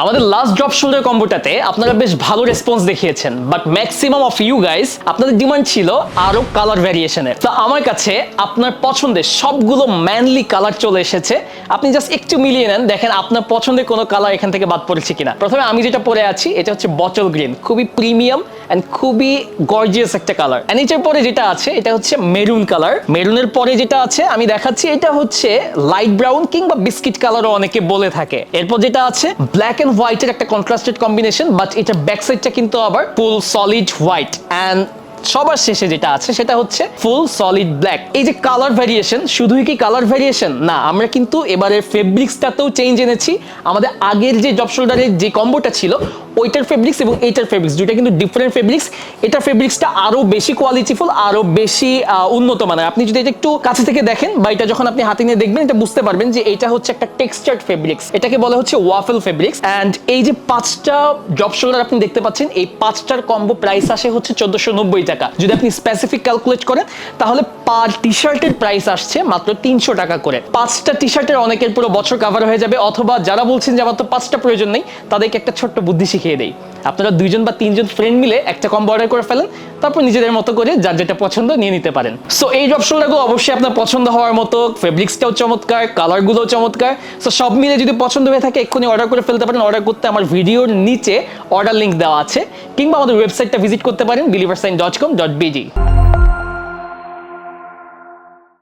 আমাদের last drop shoulder কম্বোটাতে আপনারা বেশ ভালো রেসপন্স দেখিয়েছেন, but maximum of you guys আপনাদের ডিমান্ড ছিল আরো কালার ভ্যারিয়েশনের। তো আমার কাছে আপনার পছন্দের সবগুলো ম্যানলি কালার চলে এসেছে। আপনি জাস্ট একটু মিলিয়ে নেন, দেখেন আপনার পছন্দের কোনো কালার এখান থেকে বাদ পড়েছে কিনা। প্রথমে আমি যেটা পরে আছি এটা হচ্ছে বটল গ্রিন, খুবই প্রিমিয়াম এন্ড খুবই গর্জিয়াস একটা কালার। এন্ড এটার পরে যেটা আছে এটা হচ্ছে মেরুন কালার। মেরুনের পরে যেটা আছে আমি দেখাচ্ছি, এটা হচ্ছে লাইট ব্রাউন কিংবা বিস্কিট কালারও অনেকে বলে থাকে। এরপর যেটা আছে ব্ল্যাক এন্ড হোয়াইটের একটা কন্ট্রাস্টেড কম্বিনেশন, বাট এটা ব্যাক সাইডটা কিন্তু আবার ফুল সলিড হোয়াইট। এন্ড সবার শেষে যেটা আছে সেটা হচ্ছে ফুল সলিড ব্ল্যাক। এই যে কালার ভ্যারিয়েশন, শুধুই কি কালার ভ্যারিয়েশন না, আমরা কিন্তু এবারে ফেব্রিক্সটাতেও চেঞ্জ এনেছি। আমাদের আগের যে ড্রপ শোল্ডারের যে কম্বোটা ছিল ওইটার ফেব্রিক্স এবং এইটার ফেব্রিক্স দুইটা কিন্তু ডিফারেন্ট ফেব্রিক্স। এটার ফেব্রিক্সটা আরো বেশি কোয়ালিটিফুল, আরো বেশি উন্নত মানের। আপনি যদি এটা একটু কাছে থেকে দেখেন বা এটা যখন আপনি হাতে নিয়ে দেখবেন, এটা বুঝতে পারবেন যে এটা হচ্ছে একটা টেক্সচার্ড ফেব্রিক্স, এটাকে বলা হচ্ছে ওয়াফেল ফেব্রিক্স। এন্ড এই যে 5টা ড্রপ শোল্ডার আপনি দেখতে পাচ্ছেন, এই 5টার কম্বো প্রাইস আসে হচ্ছে 1490 টাকা। যদি আপনি স্পেসিফিক ক্যালকুলেট করেন তাহলে পার টি শার্টের প্রাইস আসছে মাত্র 300 টাকা করে। 5টা টি শার্টের অনেকের পুরো বছর কভার হয়ে যাবে। অথবা যারা বলছেন যে আমার তো 5টা প্রয়োজন নেই, তাদেরকে একটা ছোট্ট বুদ্ধি শিখিয়ে দেই। আপনারা 2জন বা 3জন ফ্রেন্ড মিলে একটা কম্বো অর্ডার করে ফেলেন, তারপর নিজেদের মতো করে যার যেটা পছন্দ নিয়ে নিতে পারেন। সো এই ড্রপ শোল্ডারগুলো অবশ্যই আপনার পছন্দ হওয়ার মতো, ফেব্রিক্সটাও চমৎকার, কালারগুলোও চমৎকার। সো সব মিলে যদি পছন্দ হয়ে থাকে এক্ষুনি অর্ডার করে ফেলতে পারেন। অর্ডার করতে আমার ভিডিওর নিচে অর্ডার লিঙ্ক দেওয়া আছে, কিংবা আমাদের ওয়েবসাইটটা ভিজিট করতে পারেন believersign.com.bg।